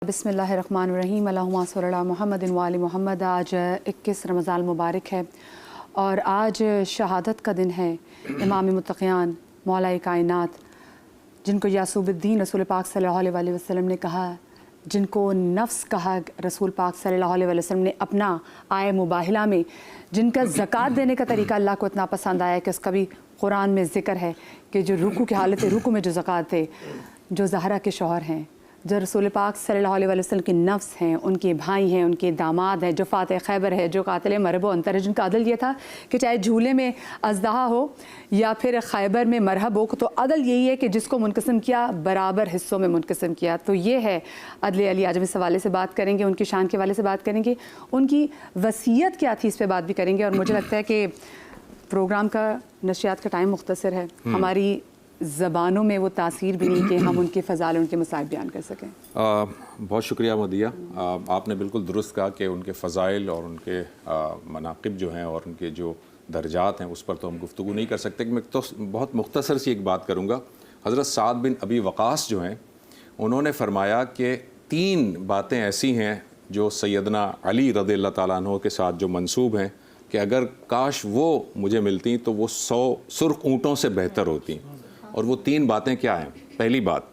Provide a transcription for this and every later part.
بسم اللہ الرحمن الرحیم اللہم صلی علی محمد و آل محمد۔ آج 21 رمضان مبارک ہے اور آج شہادت کا دن ہے امام متقیان مولا کائنات، جن کو یعقوب الدین رسول پاک صلی اللہ علیہ وسلم نے کہا، جن کو نفس کہا رسول پاک صلی اللہ علیہ وسلم نے اپنا آئے مباہلہ میں، جن کا زکوٰۃ دینے کا طریقہ اللہ کو اتنا پسند آیا کہ اس کا بھی قرآن میں ذکر ہے کہ جو رکوع کی حالت رکوع میں جو زکوٰۃ دے، جو زہرا کے شوہر ہیں، جو رسول پاک صلی اللہ علیہ وسلم کی نفس ہیں، ان کے بھائی ہیں، ان کے داماد ہیں، جو فاتح خیبر ہے، جو قاتل مرب و انتر ہے، جن کا عدل یہ تھا کہ چاہے جھولے میں اژدہا ہو یا پھر خیبر میں مرحب ہو، تو عدل یہی ہے کہ جس کو منقسم کیا برابر حصوں میں منقسم کیا۔ تو یہ ہے عدل علی۔ آج ہم اس حوالے سے بات کریں گے، ان کی شان کے حوالے سے بات کریں گے، ان کی وصیت کیا تھی اس پہ بات بھی کریں گے۔ اور مجھے لگتا ہے کہ پروگرام کا نشریات کا ٹائم مختصر ہے، ہماری زبانوں میں وہ تاثیر بھی نہیں کہ ہم ان کے فضائل ان کے مصائب بیان کر سکیں۔ بہت شکریہ مدیہ، آپ نے بالکل درست کہا کہ ان کے فضائل اور ان کے مناقب جو ہیں اور ان کے جو درجات ہیں اس پر تو ہم گفتگو نہیں کر سکتے۔ میں تو بہت مختصر سی ایک بات کروں گا۔ حضرت سعد بن ابی وقاص جو ہیں، انہوں نے فرمایا کہ 3 باتیں ایسی ہیں جو سیدنا علی رضی اللہ تعالیٰ عنہ کے ساتھ جو منسوب ہیں کہ اگر کاش وہ مجھے ملتی تو وہ 100 سرخ اونٹوں سے بہتر ہوتی۔ اور وہ 3 باتیں کیا ہیں؟ پہلی بات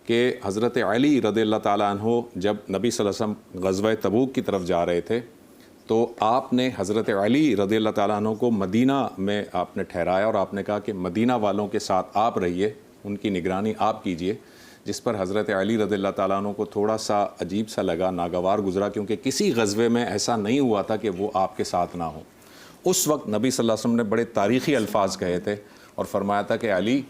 کہ حضرت علی رضی اللہ تعالیٰ عنہ جب نبی صلی اللہ علیہ وسلم غزوہ تبوک کی طرف جا رہے تھے تو آپ نے حضرت علی رضی اللہ تعالیٰ عنہ کو مدینہ میں آپ نے ٹھہرایا اور آپ نے کہا کہ مدینہ والوں کے ساتھ آپ رہیے، ان کی نگرانی آپ کیجئے، جس پر حضرت علی رضی اللہ تعالیٰ عنہ کو تھوڑا سا عجیب سا لگا، ناگوار گزرا، کیونکہ کسی غزوے میں ایسا نہیں ہوا تھا کہ وہ آپ کے ساتھ نہ ہو۔ اس وقت نبی صلی اللہ علیہ وسلم نے بڑے تاریخی الفاظ کہے تھے اور فرمایا تھا کہ علی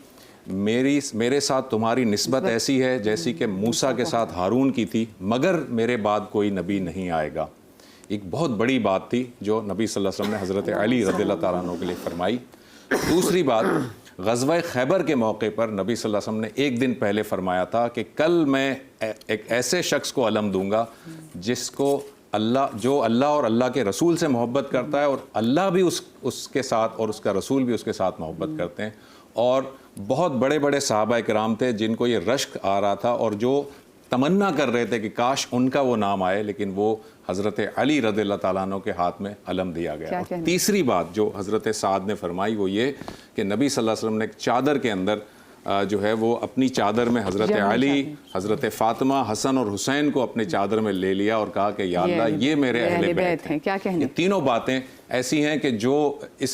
میرے ساتھ تمہاری نسبت ایسی ہے جیسی کہ موسیٰ کے ساتھ ہارون کی تھی، مگر میرے بعد کوئی نبی نہیں آئے گا۔ ایک بہت بڑی بات تھی جو نبی صلی اللہ علیہ وسلم نے حضرت علی رضی اللہ تعالیٰ عنہ کے لیے فرمائی۔ دوسری بات، غزوہ خیبر کے موقع پر نبی صلی اللہ علیہ وسلم نے ایک دن پہلے فرمایا تھا کہ کل میں ایک ایسے شخص کو علم دوں گا جس کو جو اللہ اور اللہ کے رسول سے محبت کرتا ہے اور اللہ بھی اس کے ساتھ اور اس کا رسول بھی اس کے ساتھ محبت کرتے ہیں۔ اور بہت بڑے بڑے صحابہ کرام تھے جن کو یہ رشک آ رہا تھا اور جو تمنا کر رہے تھے کہ کاش ان کا وہ نام آئے، لیکن وہ حضرت علی رضی اللہ تعالیٰ عنہ کے ہاتھ میں علم دیا گیا۔ اور تیسری بات جو حضرت سعد نے فرمائی وہ یہ کہ نبی صلی اللہ علیہ وسلم نے ایک چادر کے اندر جو ہے وہ اپنی چادر میں حضرت علی، حضرت فاطمہ، حسن اور حسین کو اپنے چادر میں لے لیا اور کہا کہ یا اللہ یہ میرے اہل بیت ہیں۔ یہ تینوں باتیں ایسی ہیں کہ جو اس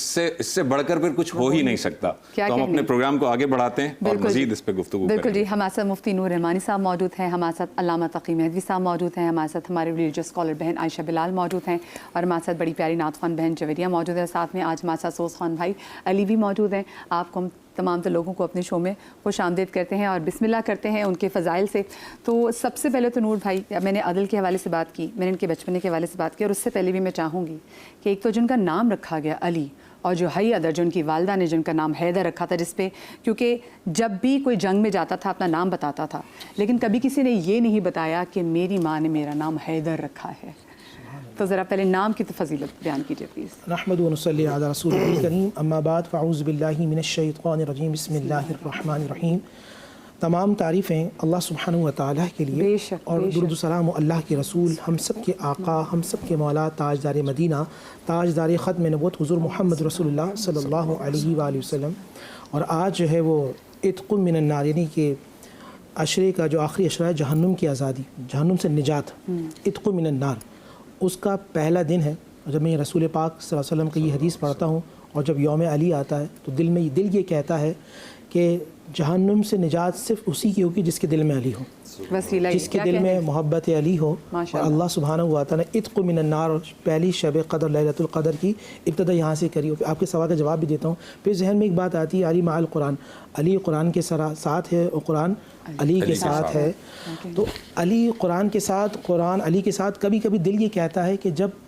سے بڑھ کر پھر کچھ ہو ہی نہیں سکتا۔ تو ہم اپنے پروگرام کو آگے بڑھاتے ہیں اور مزید اس پہ گفتگو کریں گے۔ بالکل جی، ہمارے ساتھ مفتی نور رحمانی صاحب موجود ہیں، ہمارے ساتھ علامہ تقی مہدوی صاحب موجود ہیں، ہمارے ساتھ ہمارے ریلیجیس اسکالر بہن عائشہ بلال موجود ہیں، اور ہمارے ساتھ بڑی پیاری نعت خوان بہن جویریہ موجود ہے۔ ساتھ میں آج ہمارے ساتھ سوز خان بھائی علی بھی موجود ہیں۔ آپ کو تمام لوگوں کو اپنے شو میں خوش آمدید کرتے ہیں اور بسم اللہ کرتے ہیں ان کے فضائل سے۔ تو سب سے پہلے تو نور بھائی، میں نے عدل کے حوالے سے بات کی، میں نے ان کے بچپنے کے حوالے سے بات کی، اور اس سے پہلے بھی میں چاہوں گی کہ ایک تو جن کا نام رکھا گیا علی، اور جو حیدر، جو ان کی والدہ نے جن کا نام حیدر رکھا تھا، جس پہ کیونکہ جب بھی کوئی جنگ میں جاتا تھا اپنا نام بتاتا تھا، لیکن کبھی کسی نے یہ نہیں بتایا کہ میری ماں نے میرا نام حیدر رکھا ہے۔ تو ذرا پہلے نام کی تو فضیلت بیان کیجیے پلیز۔ نحمد و نصلی علی رسول الکریم، اما بعد فاعوذ باللہ من الشیطان الرجیم، بسم اللہ الرحمن الرحیم۔ تمام تعریفیں اللہ سبحانہ و تعالیٰ کے لیے اور درود و سلام اللہ کے رسول، ہم سب کے آقا، ہم سب کے مولا، تاجدار مدینہ، تاجدار ختم نبوت حضور محمد رسول اللہ صلی اللہ علیہ وآلہ وسلم۔ اور آج جو ہے وہ عتق من النار، یعنی کہ عشرے کا جو آخری عشرہ ہے، جہنم کی آزادی، جہنم سے نجات، عتق من النار، اس کا پہلا دن ہے۔ جب میں رسول پاک صلی اللہ علیہ وسلم کی یہ حدیث پڑھتا ہوں اور جب یوم علی آتا ہے تو دل یہ کہتا ہے کہ جہنم سے نجات صرف اسی کی ہوگی جس کے دل میں علی ہو، جس کے دل میں محبت علی ہو۔ اور اللہ سبحانہ و تعالیٰ نے عتق من النار، پہلی شب قدر لیلۃ القدر کی ابتدا یہاں سے کری۔ آپ کے سوال کا جواب بھی دیتا ہوں۔ پھر ذہن میں ایک بات آتی ہے، علی مع القرآن، علی قرآن کے ساتھ ہے اور قرآن علی کے ساتھ ہے۔ تو علی قرآن کے ساتھ، قرآن علی کے ساتھ، کبھی کبھی دل یہ کہتا ہے کہ جب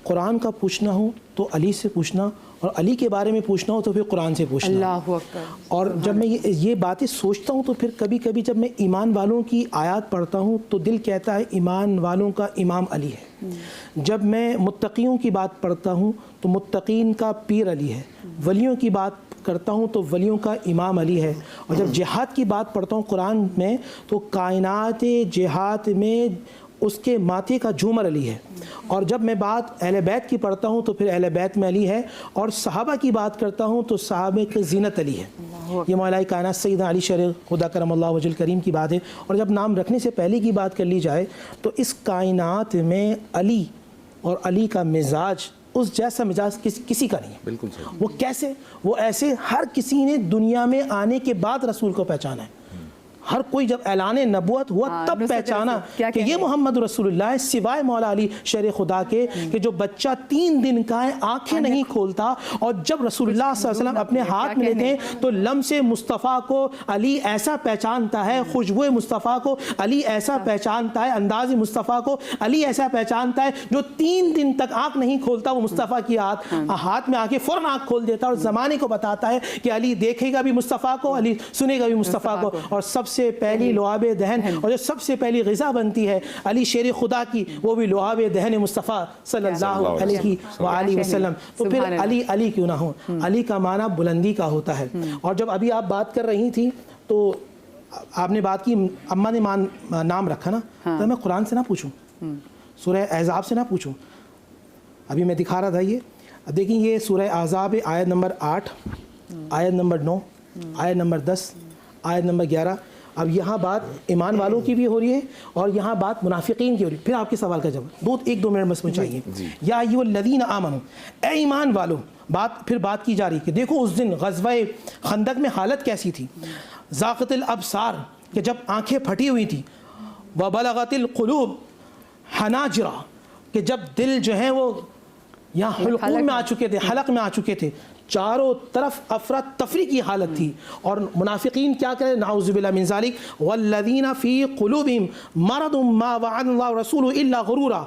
قرآن کا پوچھنا ہو تو علی سے پوچھنا، اور علی کے بارے میں پوچھنا ہو تو پھر قرآن سے پوچھنا۔ اللہ اکبر۔ اور جب میں یہ باتیں سوچتا ہوں تو پھر کبھی کبھی جب میں ایمان والوں کی آیات پڑھتا ہوں تو دل کہتا ہے ایمان والوں کا امام علی ہے۔ جب میں متقیوں کی بات پڑھتا ہوں تو متقین کا پیر علی ہے۔ ولیوں کی بات کرتا ہوں تو ولیوں کا امام علی ہے، اور جب جہاد کی بات پڑھتا ہوں قرآن میں تو کائنات جہاد میں اس کے ماتھے کا جھومر علی ہے، اور جب میں بات اہل بیت کی پڑھتا ہوں تو پھر اہل بیت میں علی ہے، اور صحابہ کی بات کرتا ہوں تو صحابہ کی زینت علی ہے۔ یہ مولا کائنات سیدنا علی شرع خدا کرم اللہ وجہ الکریم کی بات ہے۔ اور جب نام رکھنے سے پہلے کی بات کر لی جائے تو اس کائنات میں علی اور علی کا مزاج اس جیسا مزاج کسی کا نہیں ہے۔ بالکل صحیح۔ وہ کیسے؟ وہ ایسے ہر کسی نے دنیا میں آنے کے بعد رسول کو پہچانا ہے، ہر کوئی جب اعلان نبوت ہوا تب پہچانا کہ یہ محمد رسول اللہ ہے، سوائے مولا علی شرع خدا کے کہ جو بچہ 3 دن کا ہے آنکھیں نہیں کھولتا، اور جب رسول اللہ صلی اللہ علیہ وسلم اپنے ہاتھ میں لیتے ہیں تو لمس مصطفیٰ کو علی ایسا پہچانتا ہے، خوشبو مصطفیٰ کو علی ایسا پہچانتا ہے، انداز مصطفیٰ کو علی ایسا پہچانتا ہے، جو 3 دن تک آنکھ نہیں کھولتا وہ مصطفیٰ کی ہاتھ میں آ کے فوراً آنکھ کھول دیتا ہے، اور زمانے کو بتاتا ہے کہ علی دیکھے گا بھی مصطفیٰ کو، علی سنے گا بھی مصطفیٰ کو۔ اور سب سے پہلی لعاب دہن اور جو سب سے پہلی غذا بنتی ہے علی شیر خدا کی، وہ بھی لعاب دہن مصطفیٰ صلی اللہ علیہ وآلہ وسلم۔ تو پھر علی علی کیوں نہ ہو؟ علی کا معنی بلندی کا ہوتا ہے۔ اور جب ابھی آپ بات کر رہی تھی تو آپ نے بات کی اماں نے نام رکھا نا، تو میں قرآن سے نہ پوچھوں، سورہ احزاب سے نہ پوچھوں؟ ابھی میں دکھا رہا تھا یہ، اب دیکھیں یہ سورہ احزاب آیت نمبر 8، آیت نمبر 9، آیت نمبر 10، آیت نمبر 11۔ اب یہاں بات ایمان والوں کی بھی ہو رہی ہے اور یہاں بات منافقین کی ہو رہی ہے۔ پھر آپ کے سوال کا جواب 1-2 منٹ بس میں چاہیے۔ یا ایھا الذین آمنوا، اے ایمان والو، پھر بات کی جا رہی کہ دیکھو اس دن غزوہ خندق میں حالت کیسی تھی، ذاقت الابصار، کہ جب آنکھیں پھٹی ہوئی تھی، وبلغت القلوب حناجرا، کہ جب دل جو ہیں وہ یہاں حلقوم میں آ چکے تھے، حلق میں آ چکے تھے، چاروں طرف افراتفری کی حالت تھی۔ اور منافقین کیا کرے؟ نعوذ باللہ من ذالک، والذین فی قلوبہم مرض ما وعدنا اللہ ورسولہ الا غرورا۔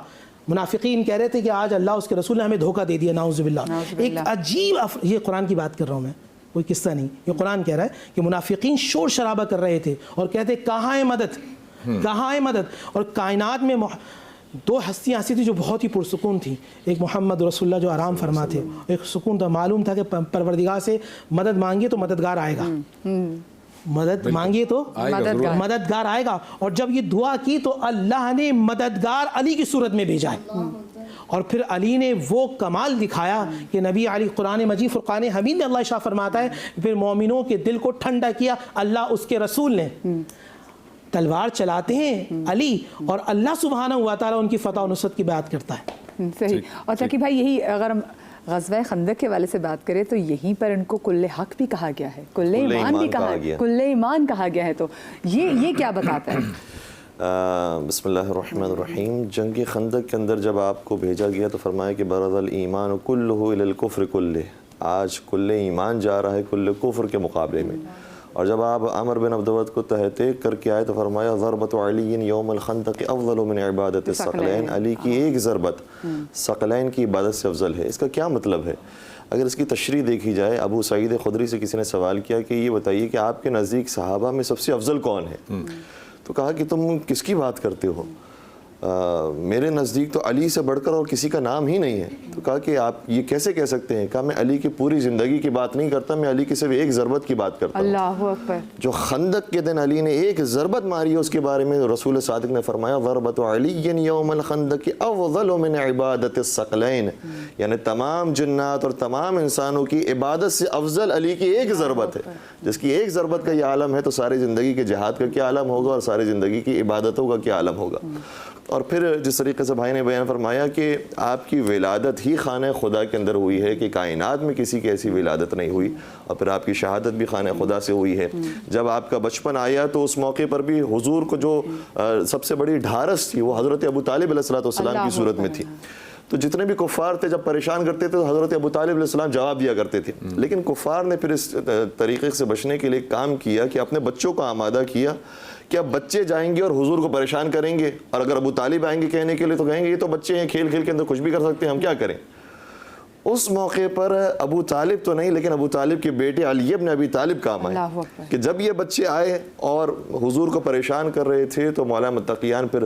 منافقین کہہ رہے تھے کہ آج اللہ اس کے رسول نے ہمیں دھوکہ دے دیا، نعوذ باللہ۔ ایک عجیب یہ قرآن کی بات کر رہا ہوں میں، کوئی قصہ نہیں، یہ قرآن کہہ رہا ہے کہ منافقین شور شرابہ کر رہے تھے اور کہتے کہاں ہے مدد، کہاں ہے مدد۔ اور کائنات میں 2 ہستیاں ایسی تھی جو بہت ہی پرسکون تھیں، ایک محمد رسول اللہ جو آرام فرما تھے، ایک سکون تھا، معلوم تھا کہ پروردگار سے مدد مانگے تو مددگار آئے گا، مدد مانگے تو مددگار آئے گا۔ اور جب یہ دعا کی تو اللہ نے مددگار علی کی صورت میں بھیجا ہے، اور پھر علی نے وہ کمال دکھایا کہ نبی علی قرآن مجید فرقان حمید میں اللہ ارشاد فرماتا ہے پھر مومنوں کے دل کو ٹھنڈا کیا اللہ اس کے رسول نے۔ تلوار چلاتے ہیں علی اور اللہ سبحانہ و تعالیٰ ان کی فتح و نصرت کی بات کرتا ہے۔ صحیح۔ اور تاکہ بھائی یہی اگر ہم غزوہ خندق کے والے سے بات کریں تو یہیں پر ان کو کل حق بھی کہا گیا ہے، کل ایمان بھی کہا گیا ہے، کل ایمان کہا گیا ہے، تو یہ کیا بتاتا ہے؟ بسم اللہ الرحمن الرحیم۔ جنگ خندق کے اندر جب آپ کو بھیجا گیا تو فرمایا کہ برز الایمان کلہ الی الکفر کلہ، آج کل ایمان جا رہا ہے کل کفر کے مقابلے میں۔ اور جب آپ عمر بن عبدود کو تحقیق کر کے آئے تو فرمایا ضربت علی یوم الخندق افضل من عبادت الثقلین، علی کی ایک ضربت ثقلین کی عبادت سے افضل ہے۔ اس کا کیا مطلب ہے؟ اگر اس کی تشریح دیکھی جائے، ابو سعید خدری سے کسی نے سوال کیا کہ یہ بتائیے کہ آپ کے نزدیک صحابہ میں سب سے افضل کون ہے؟ تو کہا کہ تم کس کی بات کرتے ہو؟ میرے نزدیک تو علی سے بڑھ کر اور کسی کا نام ہی نہیں ہے۔ تو کہا کہ آپ یہ کیسے کہہ سکتے ہیں؟ کہا میں علی کی پوری زندگی کی بات نہیں کرتا، میں علی کی صرف ایک ضربت کی بات کرتا ہوں۔ اللہ اکبر۔ جو خندق کے دن علی نے ایک ضربت ماری ہے اس کے بارے میں رسول صادق نے فرمایا ضربت علی یوم الخندق افضل من عبادت الثقلین، یعنی تمام جنات اور تمام انسانوں کی عبادت سے افضل علی کی ایک ضربت ہے۔ جس کی ایک ضربت کا یہ عالم ہے تو ساری زندگی کے جہاد کا کیا عالم ہوگا اور ساری زندگی کی عبادتوں کا کیا عالم ہوگا۔ اور پھر جس طریقے سے بھائی نے بیان فرمایا کہ آپ کی ولادت ہی خانہ خدا کے اندر ہوئی ہے کہ کائنات میں کسی کی ایسی ولادت نہیں ہوئی، اور پھر آپ کی شہادت بھی خانہ خدا سے ہوئی ہے۔ جب آپ کا بچپن آیا تو اس موقع پر بھی حضور کو جو سب سے بڑی ڈھارس تھی وہ حضرت ابو طالب علیہ السلام کی صورت میں تھی۔ تو جتنے بھی کفار تھے جب پریشان کرتے تھے تو حضرت ابو طالب علیہ السلام جواب دیا کرتے تھے، لیکن کفار نے پھر اس طریقے سے بچنے کے لیے کام کیا کہ اپنے بچوں کو آمادہ کیا کہ اب بچے جائیں گے اور حضور کو پریشان کریں گے، اور اگر ابو طالب آئیں گے کہنے کے لیے تو کہیں گے یہ تو بچے ہیں، کھیل کھیل کے اندر کچھ بھی کر سکتے ہیں، ہم کیا کریں۔ اس موقع پر ابو طالب تو نہیں لیکن ابو طالب کے بیٹے علی ابن ابی طالب کام آئے کہ جب یہ بچے آئے اور حضور کو پریشان کر رہے تھے تو مولا متقیان پھر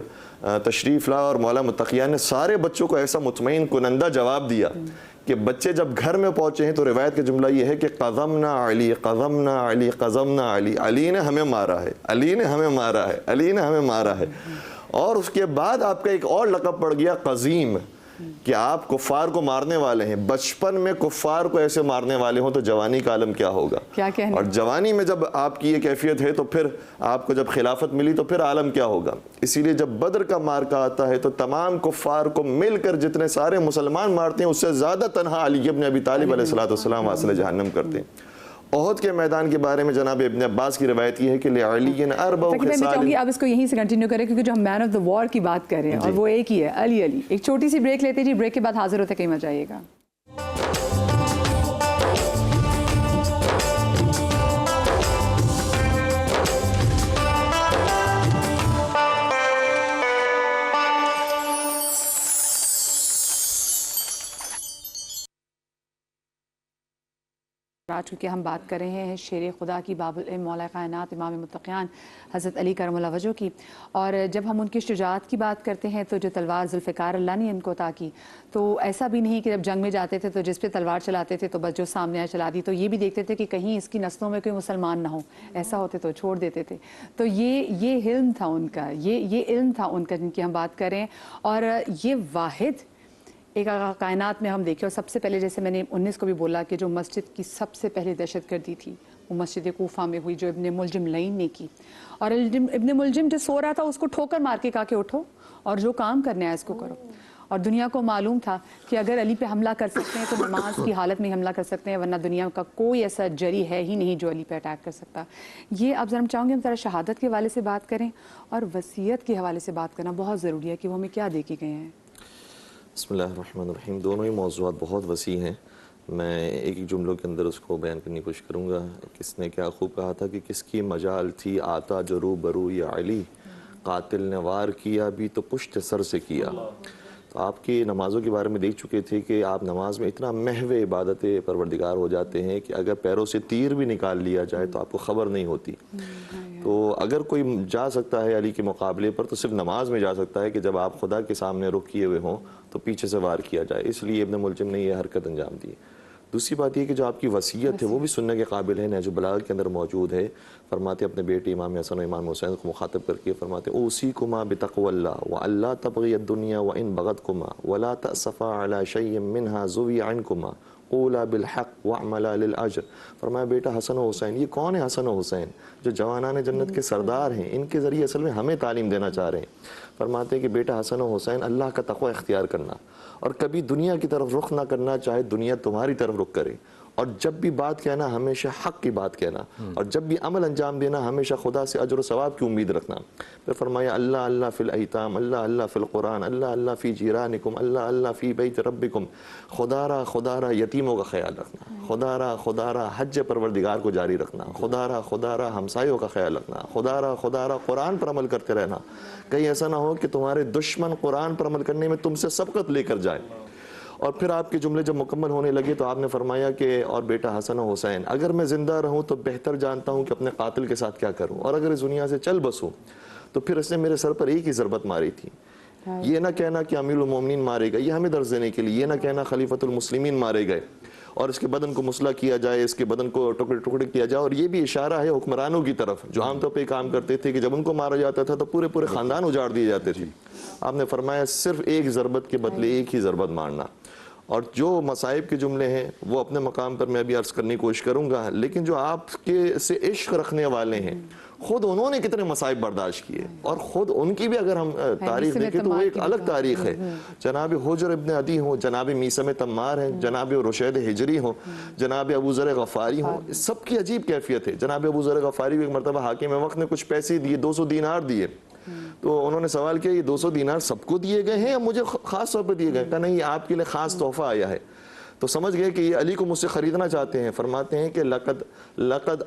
تشریف لا، اور مولا متقیان نے سارے بچوں کو ایسا مطمئن کنندہ جواب دیا کہ بچے جب گھر میں پہنچے ہیں تو روایت کا جملہ یہ ہے کہ قذمنا علی قذمنا علی قذمنا علی، علی نے ہمیں مارا ہے، علی نے ہمیں مارا ہے، علی نے ہمیں مارا ہے. اور اس کے بعد آپ کا ایک اور لقب پڑ گیا قزیم، کہ آپ کفار کو مارنے والے ہیں. بچپن میں کفار کو ایسے مارنے والے ہوں تو جوانی کا عالم کیا ہوگا. اور جوانی میں جب آپ کی یہ کیفیت ہے تو پھر آپ کو جب خلافت ملی تو پھر عالم کیا ہوگا. اسی لیے جب بدر کا مارکہ آتا ہے تو تمام کفار کو مل کر جتنے سارے مسلمان مارتے ہیں اس سے زیادہ تنہا علی ابن ابی طالب علیہ الصلوۃ والسلام واصل جہنم کرتے ہیں. احد کے میدان کے بارے میں جناب ابن عباس کی روایت یہ ہے کہ لعلی اربع خصال. میں چاہوں گی آپ اس کو یہیں سے کنٹینیو کریں کیونکہ جو ہم مین آف دا وار کی بات کر رہے ہیں اور وہ ایک ہی ہے، علی. علی ایک چھوٹی سی بریک لیتے جی، بریک کے بعد حاضر ہوتے کہیں مت جائیے گا. چونکہ ہم بات کر رہے ہیں شیر خدا کی، باب العلم، مولا کائنات، امام متقیان حضرت علی کرم اللہ وجہ کی. اور جب ہم ان کی شجاعت کی بات کرتے ہیں تو جو تلوار ذوالفقار اللہ نے ان کو عطا کی، تو ایسا بھی نہیں کہ جب جنگ میں جاتے تھے تو جس پہ تلوار چلاتے تھے تو بس جو سامنے آئے چلا دی، تو یہ بھی دیکھتے تھے کہ کہیں اس کی نسلوں میں کوئی مسلمان نہ ہو، ایسا ہوتے تو چھوڑ دیتے تھے. تو یہ علم تھا ان کا، یہ علم تھا ان کا جن کی ہم بات کریں. اور یہ واحد ایک کائنات میں ہم دیکھیں. اور سب سے پہلے جیسے میں نے 19 کو بھی بولا کہ جو مسجد کی سب سے پہلے دہشت گردی تھی وہ مسجد کوفہ میں ہوئی، جو ابن ملجم لعین نے کی. اور ابن ملجم جو سو رہا تھا اس کو ٹھوکر مار کے کہا کہ اٹھو اور جو کام کرنا ہے اس کو کرو. اور دنیا کو معلوم تھا کہ اگر علی پہ حملہ کر سکتے ہیں تو نماز کی حالت میں حملہ کر سکتے ہیں، ورنہ دنیا کا کوئی ایسا جری ہے ہی نہیں جو علی پہ اٹیک کر سکتا. یہ اب ذرا ہم چاہوں گے ہم ذرا شہادت کے حوالے سے بات کریں اور وصیت کے حوالے سے بات کرنا بہت ضروری ہے کہ وہ ہمیں کیا دے کے گئے ہیں. بسم اللہ الرحمن الرحیم. دونوں ہی موضوعات بہت وسیع ہیں. میں ایک جملوں کے اندر اس کو بیان کرنے کی کوشش کروں گا. کس نے کیا خوب کہا تھا کہ کس کی مجال تھی آتا جو روبرو یا علی، قاتل نے وار کیا بھی تو پشت سر سے کیا. تو آپ کی نمازوں کے بارے میں دیکھ چکے تھے کہ آپ نماز میں اتنا محو عبادت پروردگار ہو جاتے ہیں کہ اگر پیروں سے تیر بھی نکال لیا جائے تو آپ کو خبر نہیں ہوتی. تو اگر کوئی جا سکتا ہے علی کے مقابلے پر تو صرف نماز میں جا سکتا ہے کہ جب آپ خدا کے سامنے رخ کیے ہوئے ہوں تو پیچھے سے وار کیا جائے. اس لیے ابن ملجم نے یہ حرکت انجام دی. دوسری بات یہ کہ جو آپ کی وصیت ہے وہ بھی سننے کے قابل ہے. نہج البلاغہ کے اندر موجود ہے. فرماتے اپنے بیٹے امام حسن و امام حسین کو مخاطب کر کے فرماتے اوصیکما بتقوی اللہ والا تبغی الدنیا وان بغتکما ولا تأسفا علی شیء منها زوی عنکما قولا بالحق واعملا للاجر. فرمایا بیٹا حسن و حسین. یہ کون ہے حسن و حسین؟ جو جوانان جنت کے سردار ہیں. ان کے ذریعے اصل میں ہمیں تعلیم دینا چاہ رہے ہیں. فرماتے ہیں کہ بیٹا حسن و حسین اللہ کا تقوی اختیار کرنا اور کبھی دنیا کی طرف رخ نہ کرنا، چاہے دنیا تمہاری طرف رخ کرے. اور جب بھی بات کہنا ہمیشہ حق کی بات کہنا، اور جب بھی عمل انجام دینا ہمیشہ خدا سے اجر و ثواب کی امید رکھنا. پھر فرمایا اللہ اللہ فی الایتام، اللہ اللہ فی القرآن، اللہ اللہ فی جیرانکم، اللہ اللہ فی بیت ربکم. خدا را یتیموں کا خیال رکھنا، خدا را حج پروردگار کو جاری رکھنا، خدا را ہمسایوں کا خیال رکھنا، خدا را قرآن پر عمل کرتے رہنا. کہیں ایسا نہ ہو کہ تمہارے دشمن قرآن پر عمل کرنے میں تم سے سبقت لے کر جائے. اور پھر آپ کے جملے جب مکمل ہونے لگے تو آپ نے فرمایا کہ اور بیٹا حسن و حسین، اگر میں زندہ رہوں تو بہتر جانتا ہوں کہ اپنے قاتل کے ساتھ کیا کروں، اور اگر اس دنیا سے چل بسوں تو پھر اس نے میرے سر پر ایک ہی ضربت ماری تھی. یہ نہ کہنا کہ امیر المومنین مارے گئے، یہ ہمیں درس دینے کے لیے. یہ نہ کہنا خلیفۃ المسلمین مارے گئے اور اس کے بدن کو مسلح کیا جائے، اس کے بدن کو ٹکڑے ٹکڑے کیا جائے. اور یہ بھی اشارہ ہے حکمرانوں کی طرف جو عام طور پہ کام کرتے تھے کہ جب ان کو مارا جاتا تھا تو پورے خاندان اجاڑ دیے جاتے تھے. آپ نے فرمایا صرف ایک ضربت کے بدلے ایک ہی ضربت مارنا. اور جو مصائب کے جملے ہیں وہ اپنے مقام پر میں بھی عرض کرنے کی کوشش کروں گا، لیکن جو آپ کے سے عشق رکھنے والے ہیں خود انہوں نے کتنے مصائب برداشت کیے، اور خود ان کی بھی اگر ہم تاریخ دیکھیں تو وہ ایک الگ تاریخ ہے. جناب حجر ابن عدی ہوں، جناب میثم تمار ہیں، جناب رشید ہجری ہوں، جناب ابو ذر غفاری ہوں، سب کی عجیب کیفیت ہے. جناب ابو ذر غفاری ایک مرتبہ حاکم وقت نے کچھ پیسے دیے، 200 دینار دیے. تو انہوں نے سوال کیا یہ 200 دینار سب کو دیے گئے ہیں یا مجھے خاص طور پہ دیے گئے؟ کہا نہیں، آپ کے لیے خاص تحفہ آیا ہے. تو سمجھ گئے کہ یہ علی کو مجھ سے خریدنا چاہتے ہیں. فرماتے ہیں کہ لقد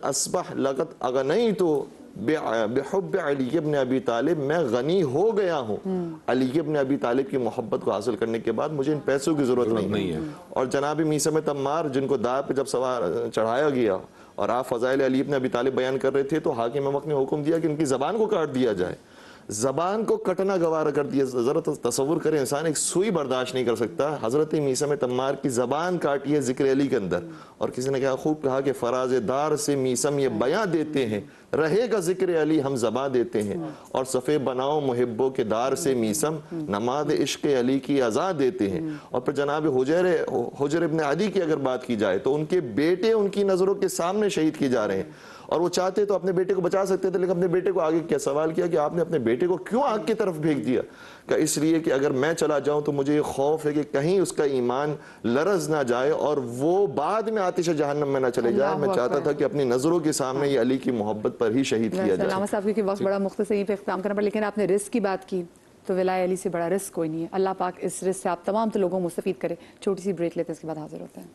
اغنیت بحب علی ابن ابی طالب، میں غنی ہو گیا ہوں علی ابن ابی طالب کی محبت کو حاصل کرنے کے بعد، مجھے ان پیسوں کی ضرورت نہیں ہے. اور جناب میثم تمار جن کو داغ پہ جب سوار چڑھایا گیا اور آپ فضائل علی ابن ابی طالب بیان کر رہے تھے تو حاکم وقت نے حکم دیا کہ ان کی زبان کو کاٹ دیا جائے. زبان کو کٹنا گوارا کر دیا. ذرا تصور کریں, انسان ایک سوئی برداشت نہیں کر سکتا. حضرت میثم تمار کی زبان کاٹی ہے ذکر علی کے اندر, اور کسی نے خوب کہا کہ فراز دار سے میثم یہ بیاں دیتے ہیں, رہے گا ذکر علی ہم زباں دیتے ہیں, اور صفے بناؤ محبوں کے دار سے میثم نماز عشق علی کی اذاں دیتے ہیں. اور پھر جناب حجر ابن عدی کی اگر بات کی جائے تو ان کے بیٹے ان کی نظروں کے سامنے شہید کیے جا رہے ہیں, اور وہ چاہتے تو اپنے بیٹے کو بچا سکتے تھے, لیکن اپنے بیٹے کو آگے کیا سوال کیا کہ آپ نے اپنے بیٹے کو کیوں آگ کی طرف بھیج دیا؟ کہ اس لیے کہ اگر میں چلا جاؤں تو مجھے یہ خوف ہے کہ کہیں اس کا ایمان لرز نہ جائے اور وہ بعد میں آتش جہنم میں نہ چلے جائے. میں چاہتا تھا کہ اپنی نظروں کے سامنے یہ علی کی محبت پر ہی شہید کیا جائے. علامہ صاحب کیونکہ وقت بڑا مختصر یہیں پہ اختتام کرنا پڑا, لیکن آپ نے رزق کی بات کی تو ولائے علی سے بڑا رزق کوئی نہیں ہے. اللہ پاک اس رزق سے آپ تمام تو لوگوں کو مستفید کرے. چھوٹی سی بریک لیتے ہیں, اس کے بعد حاضر ہوتے ہیں.